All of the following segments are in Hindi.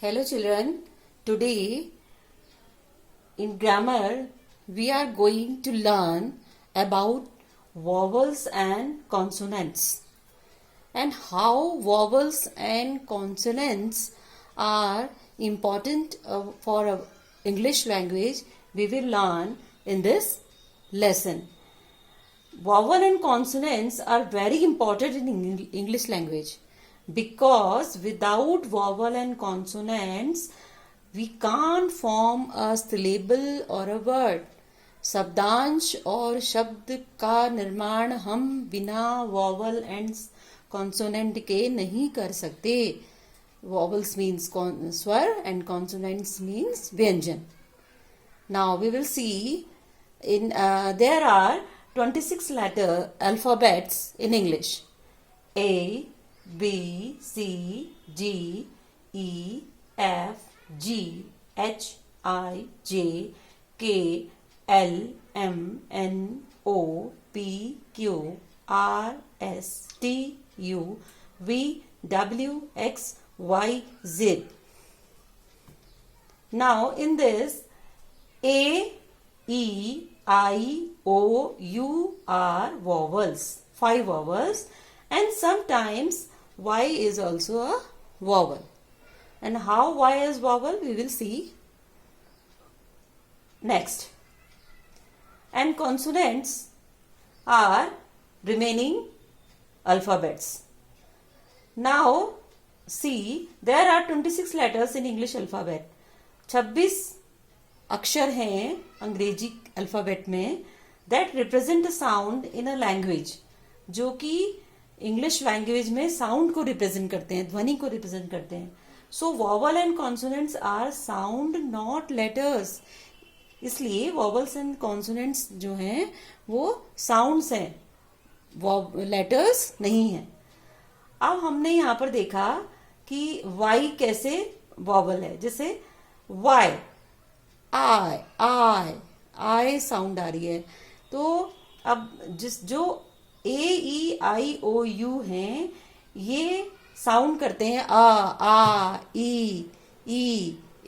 Hello children, today in grammar we are going to learn about vowels and consonants and how vowels and consonants are important for English language. We will learn in this lesson. Vowel and consonants are very important in English language because without vowel and consonants we can't form a syllable or a word. शब्दांश और शब्द का निर्माण हम बिना वॉवल एंड कॉन्सोनेंट के नहीं कर सकते. Vowels means स्वर and consonants means व्यंजन. Now we will see in there are 26 letter alphabets in English. A, B, C, D, E, F, G, H, I, J, K, L, M, N, O, P, Q, R, S, T, U, V, W, X, Y, Z. Now in this A, E, I, O, U are vowels, 5 vowels, and sometimes Y is also a vowel. And how Y is vowel we will see next. And consonants are remaining alphabets. Now see, there are 26 letters in English alphabet. 26 अक्षर हैं अंग्रेजी अल्फाबेट में that represent a sound in a language, जो कि इंग्लिश लैंग्वेज में साउंड को रिप्रेजेंट करते हैं, ध्वनि को रिप्रेजेंट करते हैं. So vowel and consonants are sound not letters. इसलिए वॉवल्स एंड कॉन्सोनेंट्स जो हैं वो साउंड्स हैं, लेटर्स नहीं हैं. अब हमने यहाँ पर देखा कि वाई कैसे वॉवल है. जैसे वाई, आई साउंड आ रही है. तो अब जो ए ई आई ओ यू हैं ये साउंड करते हैं आ ई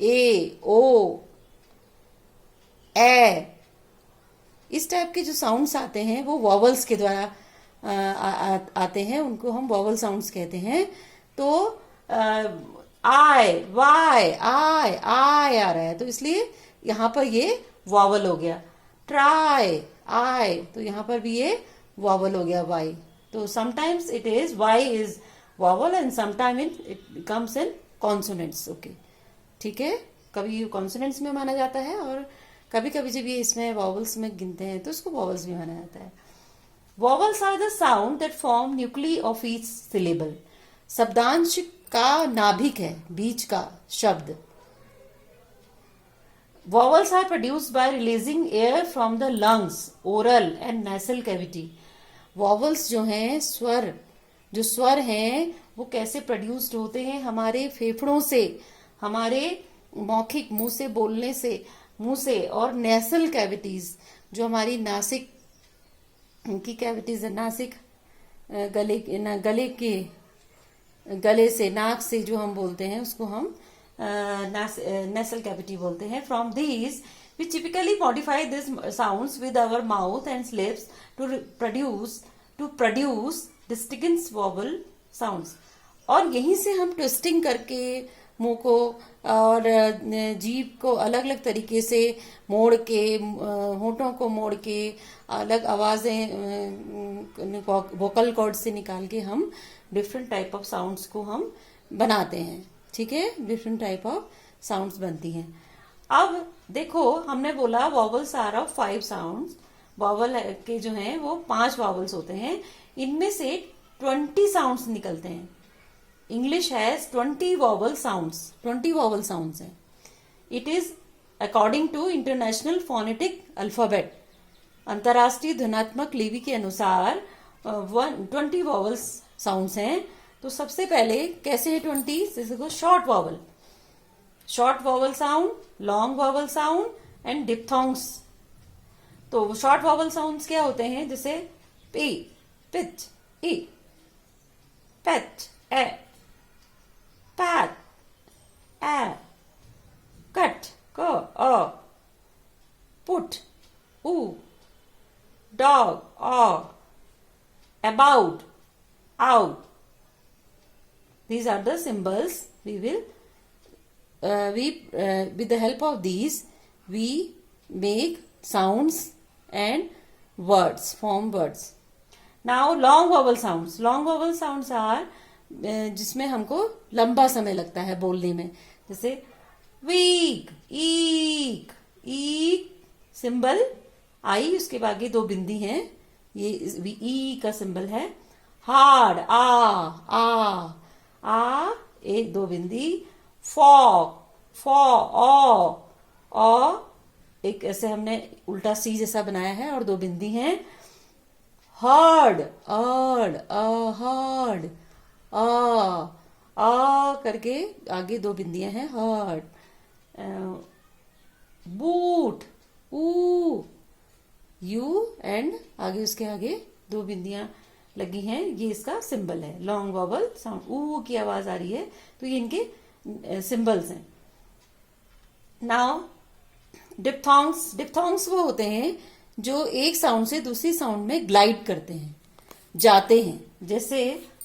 ए ओ ए. इस टाइप के जो साउंड्स आते हैं वो वॉवल्स के द्वारा आते हैं, उनको हम वॉवल साउंड्स कहते हैं. तो आई वाई आई आ रहा है तो इसलिए यहाँ पर ये वॉवल हो गया. ट्राई आई, तो यहाँ पर भी ये वॉवल हो गया वाई. तो sometimes it is Y is vowel and sometime it comes in consonants. Okay, ठीक है. कभी कॉन्सोनेंट्स में माना जाता है और कभी कभी जब ये इसमें वॉवल्स में गिनते हैं तो इसको वॉवल्स में माना जाता है. Vowels are the sound that form nuclei of each syllable. शब्दांश का नाभिक है, बीच का शब्द. Vowels are produced by releasing air from the lungs, oral and nasal cavity. Vowels जो हैं जो स्वर हैं वो कैसे प्रोड्यूस्ड होते हैं? हमारे फेफड़ों से, हमारे मौखिक मुंह से बोलने से, मुंह से, और नेसल कैविटीज जो हमारी नासिक की कैविटीज है, नासिक गले से, नाक से जो हम बोलते हैं उसको हम nasal cavity बोलते हैं. From these we typically modify these sounds with our mouth and lips to produce distinct vowel sounds. और यहीं से हम ट्विस्टिंग करके मुंह को और जीभ को अलग अलग तरीके से मोड़ के, होठों को मोड़ के अलग आवाजें वोकल कॉर्ड से निकाल के हम डिफरेंट टाइप ऑफ साउंड्स को हम बनाते हैं. ठीक है, डिफरेंट टाइप ऑफ साउंड्स बनती हैं. अब देखो, हमने बोला vowels are of 5 sounds. Vowel के जो हैं वो 5 वॉवल्स होते हैं. इनमें से 20 साउंड्स निकलते हैं. English has 20 vowel sounds. 20 vowel sounds हैं. It is according to International phonetic Alphabet. अंतर्राष्ट्रीय ध्वन्यात्मक लिपि के अनुसार 20 वॉवल्स साउंड्स हैं. तो सबसे पहले कैसे है 20? जैसे को short vowel sound, long vowel sound and diphthongs. तो शॉर्ट वॉवल साउंड्स क्या होते हैं? जैसे पी, पिच, ई, पेट, ए, पैट, ए, क अ put u dog a about out. These are the symbols we will with the help of these we make sounds and words, form words. Now long vowel sounds. Long vowel sounds are जिसमें हमको लंबा समय लगता है बोलने में, जैसे वीक, ईक, ईक सिंबल आई, उसके आगे दो बिंदी हैं, ये ई का सिंबल है. हार्ड, आ एक दो बिंदी. फॉक, फॉ, ओ एक ऐसे हमने उल्टा सी जैसा बनाया है और दो बिंदी हैं. हर्ड, अर्ड, हर्ड, आ करके आगे दो बिंदियां हैं. हर्ड. बूट, ऊ, यू एंड आगे उसके आगे दो बिंदियां लगी हैं. ये इसका सिंबल है. लॉन्ग वॉवल साउंड, ऊ की आवाज आ रही है तो ये इनके सिंबल्स हैं. Now diphthongs. डिप्थोंग्स वो होते हैं जो एक साउंड से दूसरी साउंड में ग्लाइड करते हैं, जाते हैं. जैसे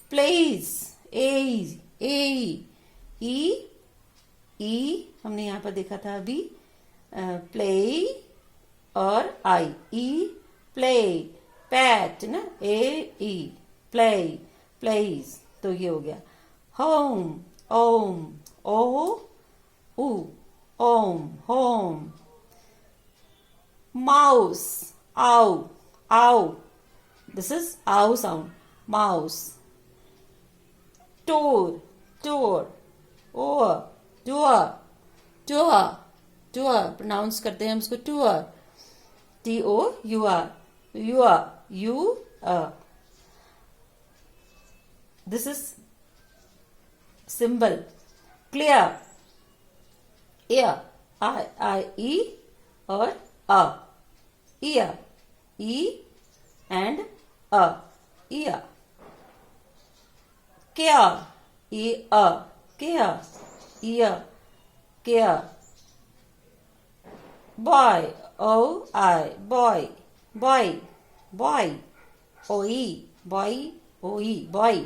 प्लेस, ए, ई हमने यहां पर देखा था अभी. प्ले और आई, ई प्ले. पैट ना, ए ई प्ले, प्लेस. तो ये हो गया. होम, ओम, ओ ऊ, ओम, होम. माउस, आउ, आउ. दिस इज आउ साउंड. माउस. टोर, टोर, ओर, टूअर, टूअर, टूअर प्रोनाउंस करते हैं हम उसको टूअर. TOUR, your, you, this is symbol. Clear, ear, I, E और a. Ear, E and a. Ear. Care, care, ear, care. Boy, O-I, boy, boy, boy. O-E, boy, O-E, boy.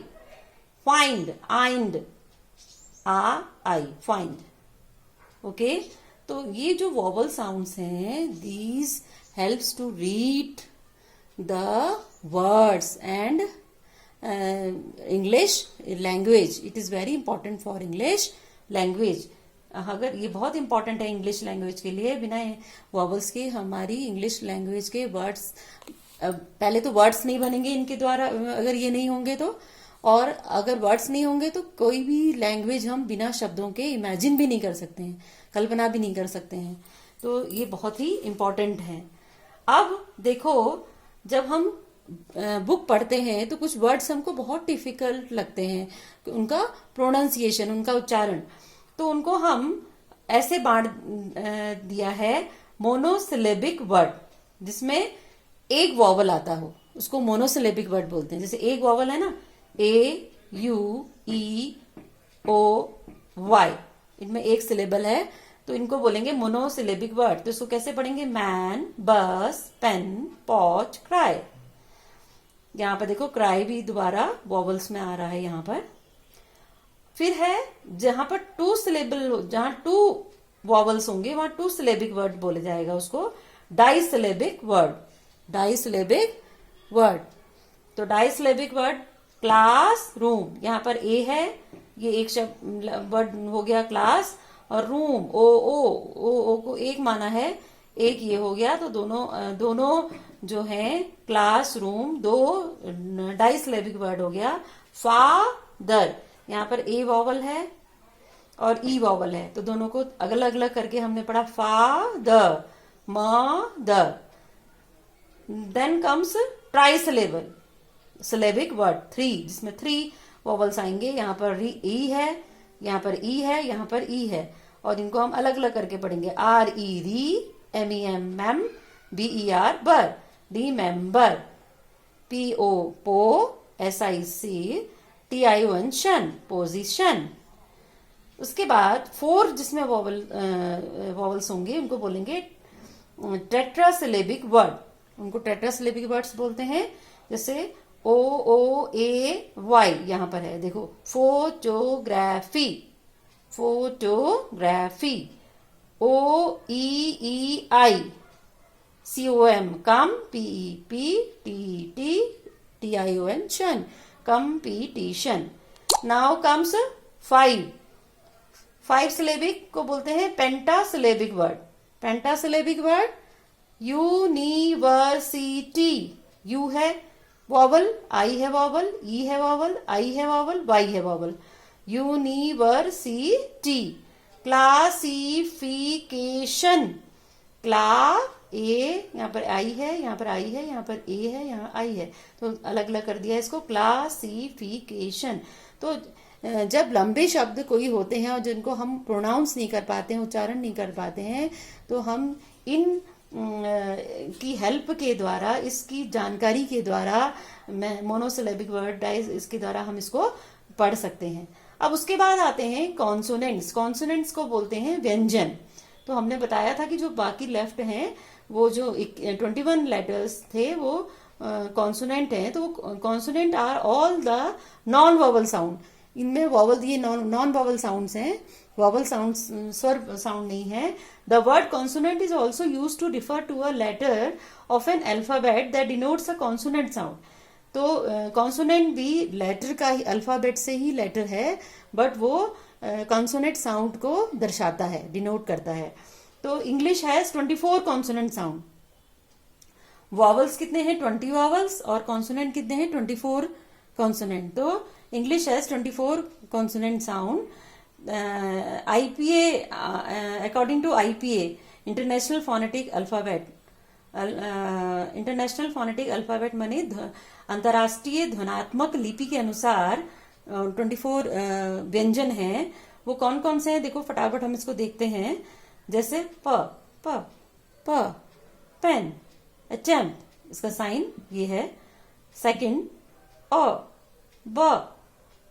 Find, ind, I, find. Okay, तो ये जो वॉवल साउंड्स हैं, these helps to read the words and English language. It is very important for English language. अगर ये बहुत इंपॉर्टेंट है इंग्लिश लैंग्वेज के लिए. बिना वॉवल्स के हमारी इंग्लिश लैंग्वेज के वर्ड्स, पहले तो वर्ड्स नहीं बनेंगे इनके द्वारा अगर ये नहीं होंगे तो. और अगर वर्ड्स नहीं होंगे तो कोई भी लैंग्वेज हम बिना शब्दों के इमेजिन भी नहीं कर सकते हैं, कल्पना भी नहीं कर सकते हैं. तो ये बहुत ही इंपॉर्टेंट है. अब देखो, जब हम बुक पढ़ते हैं तो कुछ वर्ड्स हमको बहुत डिफिकल्ट लगते हैं, उनका प्रोनाउंसिएशन, उनका उच्चारण. तो उनको हम ऐसे बांट दिया है मोनोसिलेबिक वर्ड, जिसमें एक वॉवल आता हो, उसको मोनोसिलेबिक वर्ड बोलते हैं. जैसे एक वॉवल है ना, ए, यू, ई, ओ, वाई, इनमें एक सिलेबल है तो इनको बोलेंगे मोनोसिलेबिक वर्ड. तो इसको कैसे पढ़ेंगे? मैन, बस, पेन, पॉच, क्राई. यहां पर देखो क्राई भी दोबारा वॉवल्स में आ रहा है यहां पर. फिर है जहां पर टू सिलेबल, जहां टू वॉवल्स होंगे वहां टू सिलेबिक वर्ड बोले जाएगा उसको डाइसिलेबिक वर्ड. डाइसिलेबिक वर्ड. तो डाइसिलेबिक वर्ड क्लास रूम, यहां पर ए है, ये एक शब्द वर्ड हो गया क्लास, और रूम ओ को एक माना है, एक ये हो गया. तो दोनों जो है क्लास रूम, दो डाइसिलेबिक वर्ड हो गया. फादर, यहां पर ए वॉवल है और ई वॉवल है, तो दोनों को अलग अलग करके हमने पढ़ा. Father, mother. Then comes trisyllable syllabic word 3, जिसमें 3 वॉवल्स आएंगे. यहां पर ई है, यहां पर ई है, यहां पर ई है, और इनको हम अलग अलग करके पढ़ेंगे. R E re, M E M mem, B E R ber, D member, P O po, S I C, T I O N tion, position. उसके बाद 4 जिसमें वॉवल्स होंगे उनको बोलेंगे टेट्रासिलेबिक वर्ड, उनको टेट्रासिलेबिक वर्ड्स बोलते हैं। जैसे ओ ओ ए वाई यहां पर है, देखो फोटोग्राफी, फोटोग्राफी। ओ ई आई COM कम, PEPTTION शन, कंपटीशन। नाउ कम्स 5 सिलेबिक को बोलते हैं पेंटासिलेबिक वर्ड। पेंटासिलेबिक वर्ड यूनिवर्सिटी, यू है वॉवल, आई है वॉवल, ई है वॉवल, आई है वॉवल, वाई है वॉवल, यूनिवर्सिटी। क्लासिफिकेशन, क्ला ए, यहाँ पर आई है, यहाँ पर आई है, यहाँ पर ए है, यहाँ आई है, तो अलग अलग कर दिया इसको, क्लासिफिकेशन। तो जब लंबे शब्द कोई होते हैं और जिनको हम प्रोनाउंस नहीं कर पाते हैं, उच्चारण नहीं कर पाते हैं, तो हम इन की हेल्प के द्वारा, इसकी जानकारी के द्वारा, मोनोसिलेबिक वर्ड डाइज, इसके द्वारा हम इसको पढ़ सकते हैं। अब उसके बाद आते हैं कॉन्सोनेंट्स। कॉन्सोनेंट्स को बोलते हैं व्यंजन। तो हमने बताया था कि जो बाकी लेफ्ट हैं, वो जो 21 लेटर्स थे वो कॉन्सोनेंट हैं। तो consonant are all the non vowel sound. इनमें वॉवल, ये नॉन वॉवल साउंड्स हैं, वॉवल साउंड स्वर साउंड नहीं है। The word consonant is also use to refer to a letter of an alphabet that denotes a consonant sound. तो कॉन्सोनेंट भी लेटर का ही, अल्फाबेट से ही लेटर है, बट वो कॉन्सोनेंट साउंड को दर्शाता है, डिनोट करता है। तो English has 24 consonant sound. Vowels कितने हैं? 20 वॉवल्स, और कॉन्सोनेंट कितने हैं? 24 कॉन्सोनेंट। तो English has 24 consonant sound. IPA, according to IPA, international phonetic alphabet, international phonetic alphabet माने अंतर्राष्ट्रीय ध्वनात्मक लिपि के अनुसार 24 व्यंजन हैं। वो कौन कौन से हैं देखो फटाफट हम इसको देखते हैं। जैसे प प प, पेन, अटेम्प्ट, इसका साइन ये है। सेकंड अ, ब,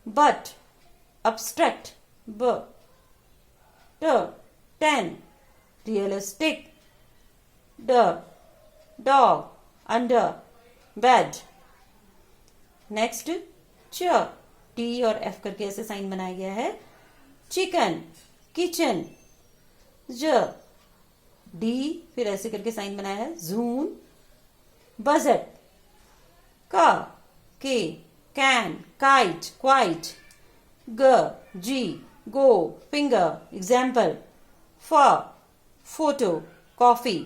but, abstract, b, t, ten, realistic, d, dog, under, bed. Next च, टी और एफ करके ऐसे साइन बनाया गया है। चिकन, किचन, ज, डी फिर ऐसे करके साइन बनाया है। जून, बजट, का, के, कैन, काइट, क्वाइट, ग, जी, गो, फिंगर, एग्जाम्पल, फ, फोटो, कॉफी,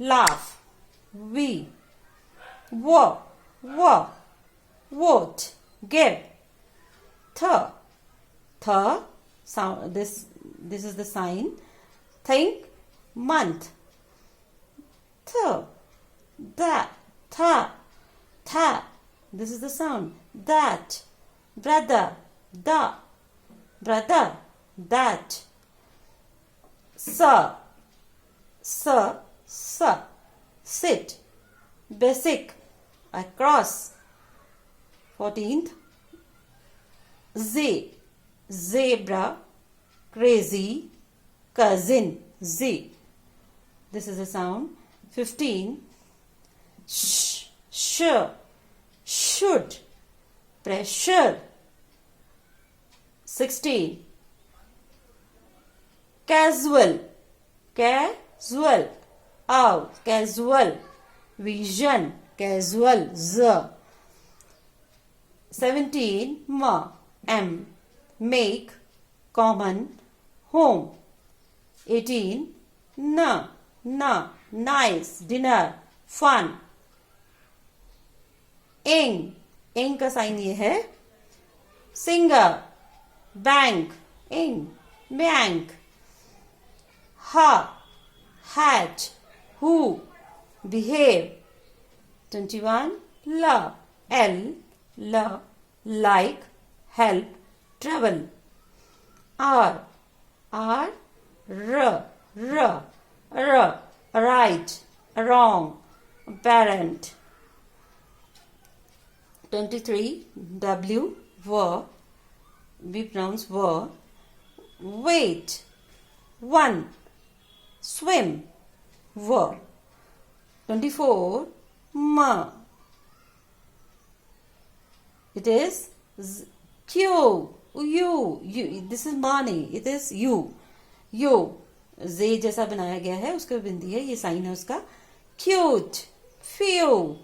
लाफ, वी, वो, vote, give, th, sound, this is the sign. Think, month, that, tha, this is the sound. That, brother, da, brother, that. Sir, sit, basic, across. 14th, zebra, crazy, cousin, z. This is the sound. 15, should, pressure. 16, casual, out, casual, vision, casual, z. 17, m, make, common, home. 18, nice, dinner, fun. ing का साइन ये है। singer, bank, ing, bank. hat, who, behave. 21, love, like, help, travel. R, right, wrong, parent. 23, W, were, we pronounce were. wait, one, swim, w. 24, ma. It is q, you. This is mani. It is you. जे जैसा बनाया गया है उसका बिंदी है, ये साइन है उसका. Cute, few.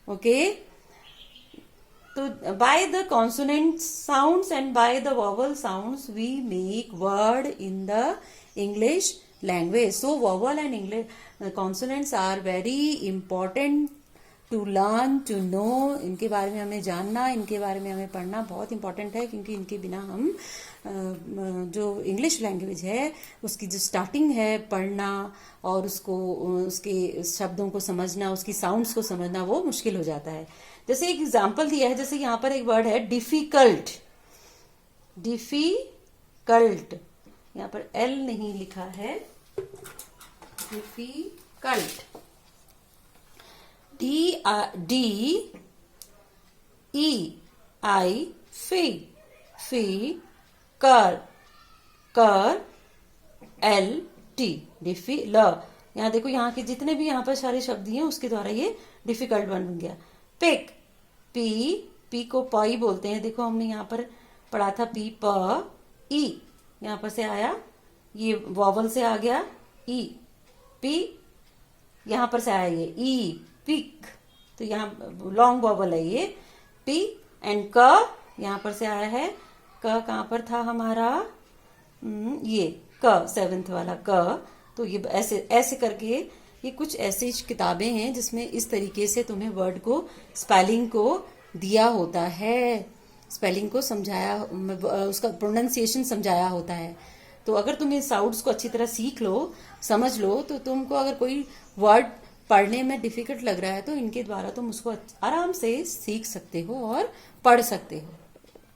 Okay. So by the consonant sounds and by the vowel sounds we make word in the English language. So vowel and English consonants are very important to learn, to know. इनके बारे में हमें जानना, इनके बारे में हमें पढ़ना बहुत इंपॉर्टेंट है, क्योंकि इनके बिना हम जो इंग्लिश लैंग्वेज है उसकी जो स्टार्टिंग है पढ़ना और उसको उसके शब्दों को समझना, उसकी साउंड्स को समझना वो मुश्किल हो जाता है. जैसे एक एग्जाम्पल दिया है, जैसे यहाँ पर एक वर्ड है डिफिकल्ट. डिफिकल्ट, यहाँ पर एल नहीं लिखा है. डिफिकल्ट, D E I फी कर L T डिफी ल. यहाँ देखो, यहाँ के जितने भी यहाँ पर सारे शब्द हैं उसके द्वारा ये डिफिकल्ट बन गया. पिक, पी को पाई बोलते हैं. देखो हमने यहाँ पर पढ़ा था पी प ई, यहाँ पर से आया, ये वॉवल से आ गया ई. पी यहाँ पर से आया ये ई, पिक. तो यहाँ लॉन्ग वॉवल है ये पी. एंड क यहाँ पर से आया है. क कहाँ पर था हमारा, ये क, 7th वाला क. तो ये ऐसे ऐसे करके ये कुछ ऐसी किताबें हैं जिसमें इस तरीके से तुम्हें वर्ड को, स्पेलिंग को दिया होता है, स्पेलिंग को समझाया, उसका प्रोनाउंसिएशन समझाया होता है. तो अगर तुम इन साउंड्स को अच्छी तरह सीख लो, समझ लो, तो तुमको अगर कोई वर्ड पढ़ने में डिफिकल्ट लग रहा है तो इनके द्वारा तुम उसको आराम से सीख सकते हो और पढ़ सकते हो.